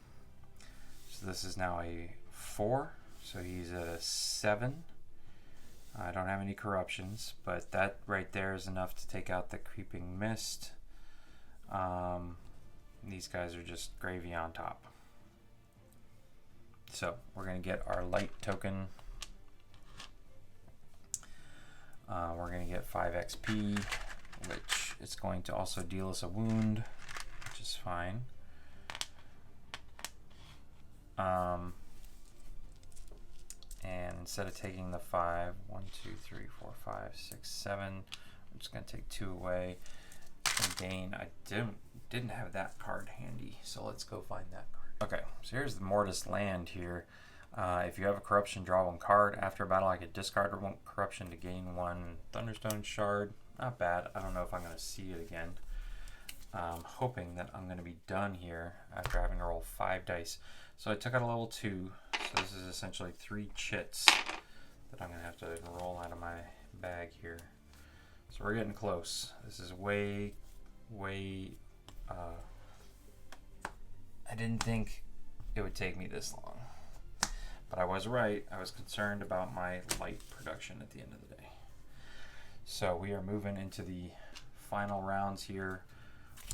so this is now a 4, so he's at a 7. I don't have any corruptions, but that right there is enough to take out the creeping mist. These guys are just gravy on top. So we're going to get our light token We're going to get 5 XP, which is going to also deal us a wound, which is fine. And instead of taking the 5, 1, 2, 3, 4, 5, 6, 7, I'm just going to take 2 away and gain. I didn't have that card handy, so let's go find that card. Okay, so here's the Mortis Land here. If you have a corruption, draw 1 card. After a battle, I could discard 1 corruption to gain 1 Thunderstone shard. Not bad. I don't know if I'm going to see it again. I'm hoping that I'm going to be done here after having to roll 5 dice. So I took out a level 2. So this is essentially 3 chits that I'm going to have to roll out of my bag here. So we're getting close. This is way... I didn't think it would take me this long. But I was right. I was concerned about my light production at the end of the day. So we are moving into the final rounds here.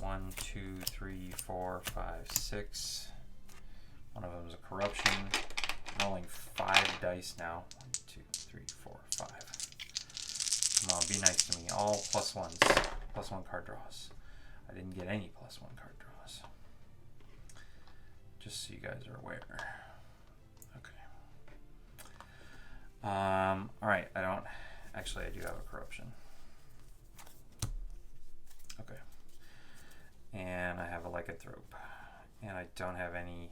1, 2, 3, 4, 5, 6. One of them is a corruption. I'm rolling 5 dice now. 1, 2, 3, 4, 5. Come on, be nice to me. All +1s. +1 card draws. I didn't get any +1 card draws. Just so you guys are aware. Alright, I do have a corruption. Okay. And I have a lycanthrope. And I don't have any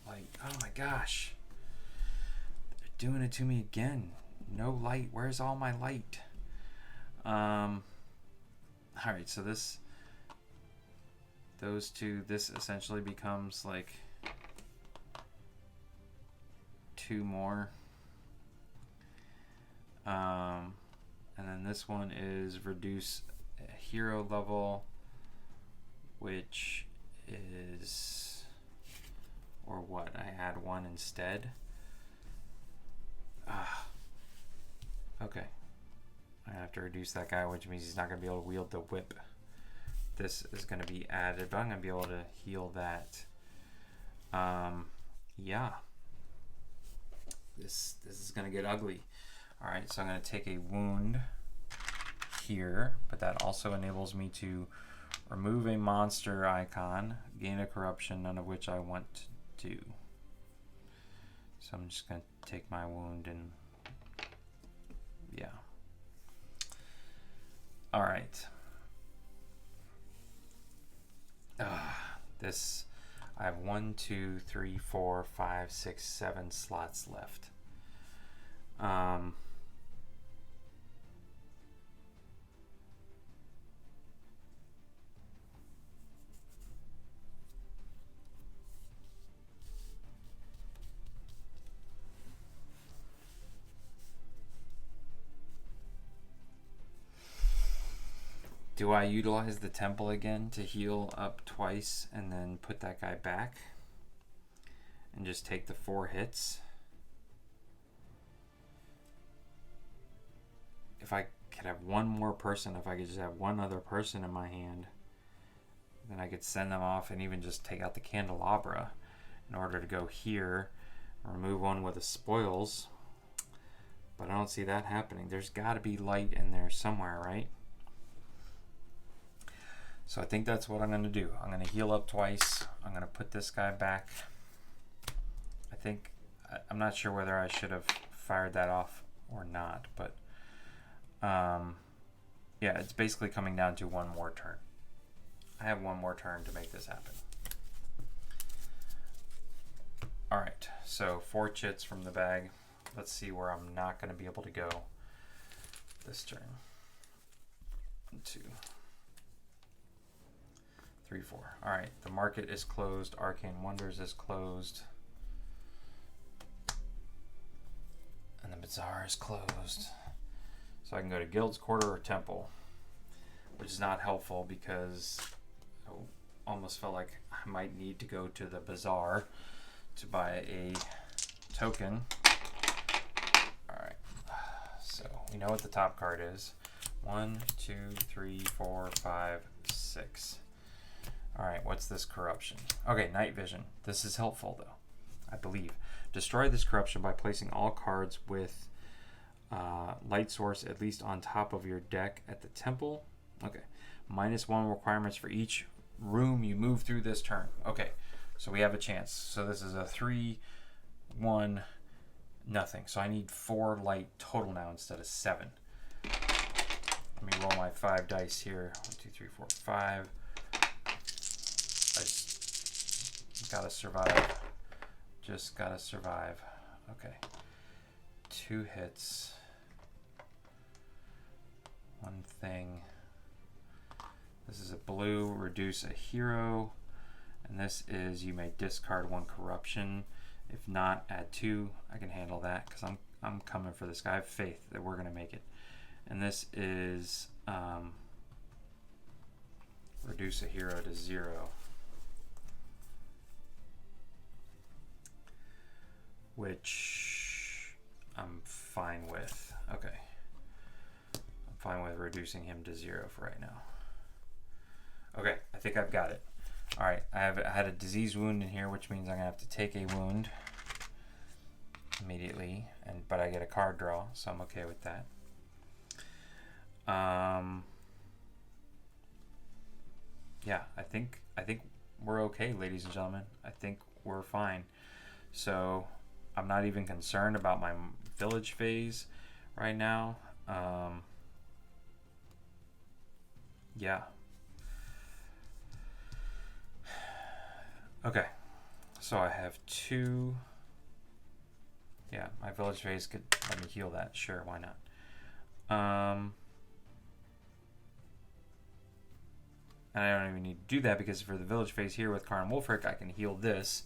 light. Oh my gosh. They're doing it to me again. No light. Where's all my light? Alright, so those two, this essentially becomes like 2 more. And then this one is reduce hero level, which is, or what? I add 1 instead. Okay. I have to reduce that guy, which means he's not going to be able to wield the whip. This is going to be added, but I'm going to be able to heal that. Yeah. This is going to get ugly. Alright, so I'm going to take a wound here, but that also enables me to remove a monster icon, gain a corruption, none of which I want to do. So I'm just going to take my wound and yeah. Alright. This, I have 1, 2, 3, 4, 5, 6, 7 slots left. Do I utilize the temple again to heal up twice and then put that guy back and just take the 4 hits? If I could have 1 more person, if I could just have 1 other person in my hand, then I could send them off and even just take out the candelabra in order to go here, remove 1 with the spoils. But I don't see that happening. There's got to be light in there somewhere, right? So I think that's what I'm going to do. I'm going to heal up twice. I'm going to put this guy back. I'm not sure whether I should have fired that off or not, but yeah, it's basically coming down to 1 more turn. I have 1 more turn to make this happen. Alright, so 4 chits from the bag. Let's see where I'm not going to be able to go this turn. 1, 2, 3, 4. Alright, the market is closed. Arcane Wonders is closed. And the Bazaar is closed. So I can go to Guild's Quarter or Temple, which is not helpful because I almost felt like I might need to go to the Bazaar to buy a token. Alright, so we know what the top card is. 1, 2, 3, 4, 5, 6. Alright, what's this corruption? Okay, night vision. This is helpful though, I believe. Destroy this corruption by placing all cards with light source at least on top of your deck at the temple. Okay. -1 requirements for each room you move through this turn. Okay. So we have a chance. So this is a 3, 1, nothing. So I need 4 light total now instead of 7. Let me roll my 5 dice here. 1, 2, 3, 4, 5. I just gotta survive. Just gotta survive. Okay. 2 hits. 1 thing. This is a blue, reduce a hero. And this is you may discard 1 corruption. If not, add 2. I can handle that because I'm coming for this guy. I have faith that we're gonna make it. And this is reduce a hero to 0. Which I'm fine with. Okay. I'm fine with reducing him to 0 for right now. Okay, I think I've got it. Alright, I had a disease wound in here, which means I'm going to have to take a wound immediately, but I get a card draw, so I'm okay with that. Yeah, I think we're okay, ladies and gentlemen. I think we're fine. So I'm not even concerned about my village phase right now. Yeah. Okay. So I have 2. Yeah, my village phase could let me heal that. Sure, why not? And I don't even need to do that because for the village phase here with Karn Wolfric, I can heal this.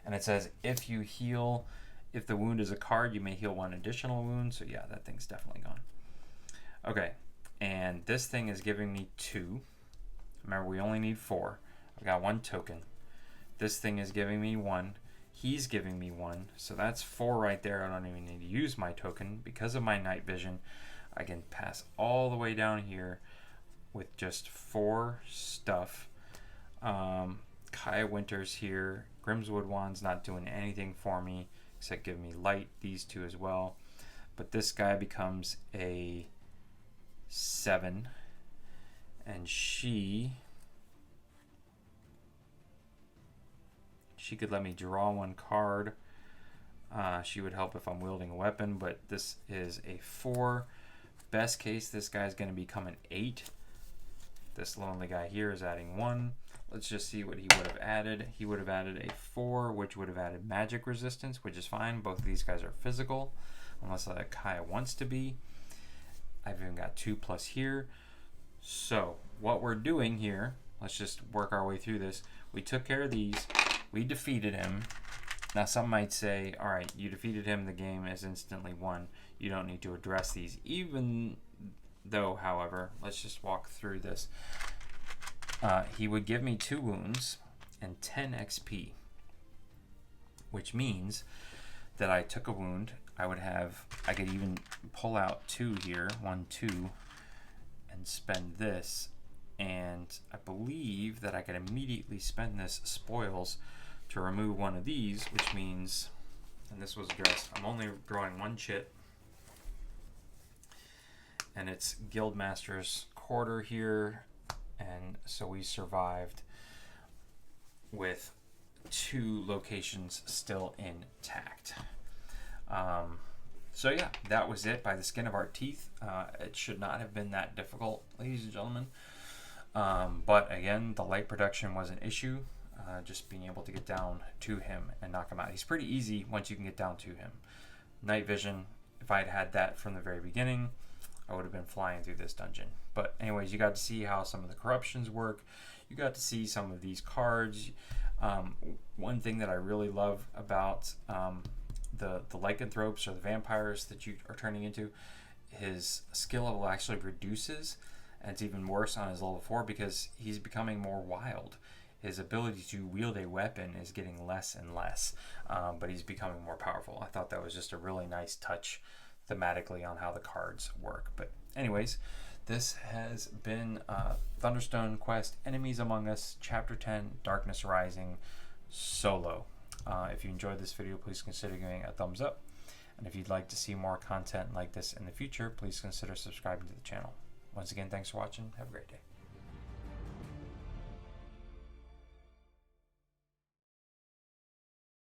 And it says if you heal, if the wound is a card, you may heal 1 additional wound. So yeah, that thing's definitely gone. Okay, and this thing is giving me 2. Remember, we only need 4. I've got 1 token. This thing is giving me 1. He's giving me 1. So that's 4 right there. I don't even need to use my token. Because of my night vision, I can pass all the way down here with just 4 stuff. Kaya Winter's here. Grimswood Wand's not doing anything for me except give me light. These 2 as well. But this guy becomes a 7. And she could let me draw 1 card. She would help if I'm wielding a weapon, but this is a 4. Best case, this guy's going to become an 8. This lonely guy here is adding 1. Let's just see what he would have added. He would have added a 4, which would have added magic resistance, which is fine. Both of these guys are physical, unless Kaya wants to be. I've even got 2 plus here. So what we're doing here, let's just work our way through this. We took care of these. We defeated him. Now some might say, all right, you defeated him, the game is instantly won. You don't need to address these. Even though, however, let's just walk through this. He would give me 2 wounds and 10 XP, which means that I took a wound. I could even pull out 2 here, 1, 2, and spend this. And I believe that I could immediately spend this spoils to remove 1 of these, which means, and this was addressed, I'm only drawing 1 chit. And it's Guildmaster's Quarter here. And so we survived with 2 locations still intact. So yeah, that was it by the skin of our teeth. It should not have been that difficult, ladies and gentlemen. But again, the light production was an issue. Just being able to get down to him and knock him out. He's pretty easy once you can get down to him. Night vision, if I'd had that from the very beginning, I would have been flying through this dungeon. But anyways, you got to see how some of the corruptions work. You got to see some of these cards. One thing that I really love about the lycanthropes or the vampires that you are turning into, his skill level actually reduces, and it's even worse on his level 4 because he's becoming more wild. His ability to wield a weapon is getting less and less, but he's becoming more powerful. I thought that was just a really nice touch thematically on how the cards work. But anyways, this has been Thunderstone Quest Enemies Among Us Chapter 10 Darkness Rising Solo. If you enjoyed this video, please consider giving it a thumbs up. And if you'd like to see more content like this in the future, please consider subscribing to the channel. Once again, thanks for watching. Have a great day.